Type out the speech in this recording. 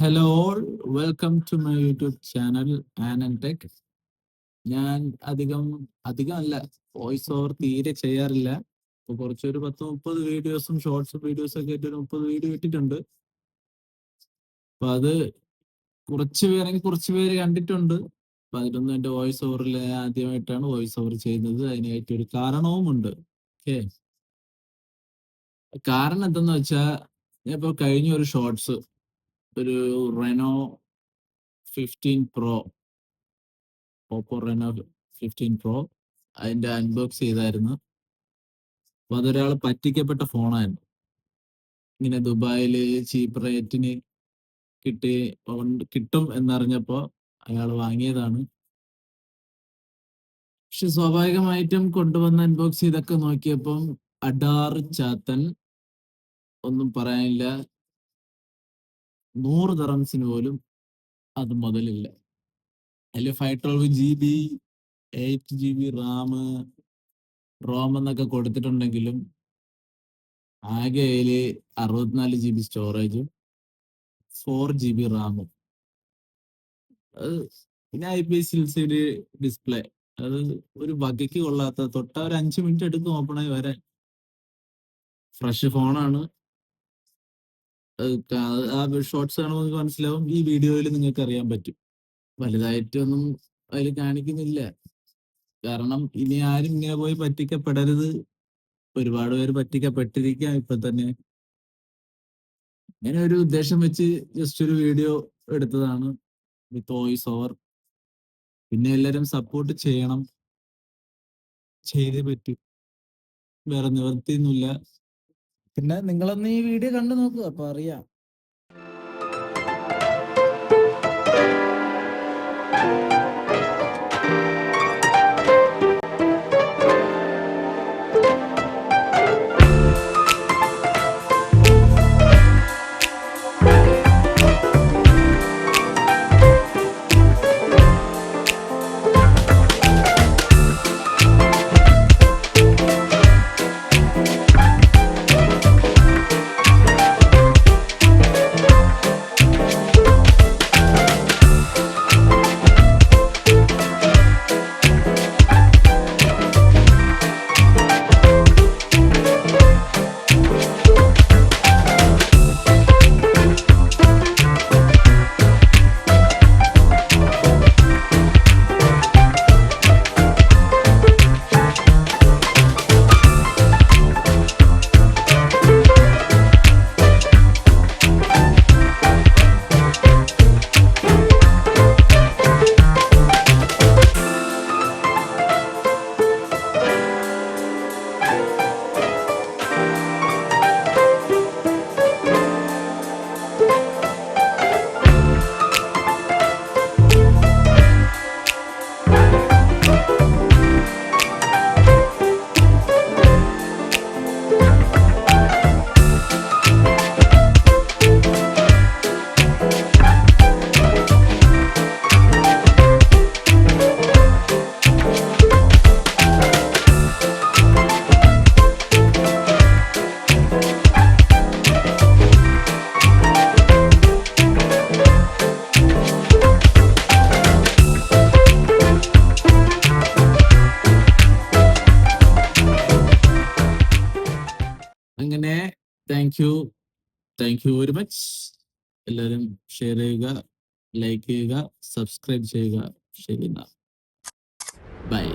Hello all, welcome to my YouTube channel Anand tech. ഞാൻ അധികം അല്ല, വോയിസ് ഓവർ തീരെ ചെയ്യാറില്ല. ഇപ്പൊ കുറച്ചൊരു 10-30 വീഡിയോസും ഷോർട്സ് വീഡിയോസും ഒക്കെ ആയിട്ട് ഒരു 30 വീഡിയോ ഇട്ടിട്ടുണ്ട്. അപ്പൊ അത് കുറച്ച് പേര് കണ്ടിട്ടുണ്ട്. അപ്പൊ അതിലൊന്നും എന്റെ വോയിസ് ഓവറിൽ ആദ്യമായിട്ടാണ് വോയിസ് ഓവർ ചെയ്യുന്നത്. അതിനായിട്ട് ഒരു കാരണവുമുണ്ട്. ഓക്കെ, കാരണം എന്തെന്ന് വെച്ചാൽ ഞാൻ ഇപ്പൊ കഴിഞ്ഞ ഒരു ഷോർട്സ്, ഒരു Reno 15 pro, Oppo Reno 15 pro അതിന്റെ അൺബോക്സ് ചെയ്തായിരുന്നു. അപ്പൊ അതൊരാൾ പറ്റിക്കപ്പെട്ട ഫോണായിരുന്നു. ഇങ്ങനെ ദുബായില് ചീപ്പ് റേറ്റിന് കിട്ടും എന്നറിഞ്ഞപ്പോ അയാൾ വാങ്ങിയതാണ്. പക്ഷെ സ്വാഭാവികമായിട്ടും കൊണ്ടുവന്ന് അൺബോക്സ് ചെയ്തൊക്കെ നോക്കിയപ്പം അഡാറ് ചാത്തൻ, ഒന്നും പറയാനില്ല. 100 ദറംസിന് പോലും അത് മുതലില്ല. അതിൽ 512 GB 8 GB റോം എന്നൊക്കെ കൊടുത്തിട്ടുണ്ടെങ്കിലും ആകെ അതില് 64 GB സ്റ്റോറേജും 4 GB റാമും. പിന്നെ IPS LCD ഡിസ്പ്ലേ. അത് ഒരു വകയ്ക്ക് കൊള്ളാത്ത, തൊട്ട ഒരു 5 മിനിറ്റ് എടുക്കും ഓപ്പണായി വരാൻ. ഫ്രഷ് ഫോണാണ്. ആ ഷോർട്സ് കാണുമ്പോൾ നിങ്ങൾക്ക് മനസ്സിലാവും, ഈ വീഡിയോയിൽ നിങ്ങൾക്ക് അറിയാൻ പറ്റും. വലുതായിട്ടൊന്നും അതിൽ കാണിക്കുന്നില്ല. കാരണം ഇനി ആരും ഇങ്ങനെ പോയി പറ്റിക്കപ്പെടരുത്. ഒരുപാട് പേര് പറ്റിക്കപ്പെട്ടിരിക്കാം ഇപ്പൊ തന്നെ. ഇങ്ങനെ ഒരു ഉദ്ദേശം വെച്ച് ജസ്റ്റ് ഒരു വീഡിയോ എടുത്തതാണ് വിത്ത് വോയിസ് ഓവർ. പിന്നെ എല്ലാരും സപ്പോർട്ട് ചെയ്യണം, ചെയ്തേ പറ്റൂ, വേറെ നിവർത്തിയൊന്നുമില്ല. പിന്നെ നിങ്ങളൊന്ന് ഈ വീഡിയോ കണ്ടു നോക്കുക, അപ്പൊ അറിയാം. അങ്ങനെ താങ്ക് യു വെരി മച്ച്. എല്ലാവരും ഷെയർ ചെയ്യുക, ലൈക്ക് ചെയ്യുക, സബ്സ്ക്രൈബ് ചെയ്യുക. ശരി, ബൈ.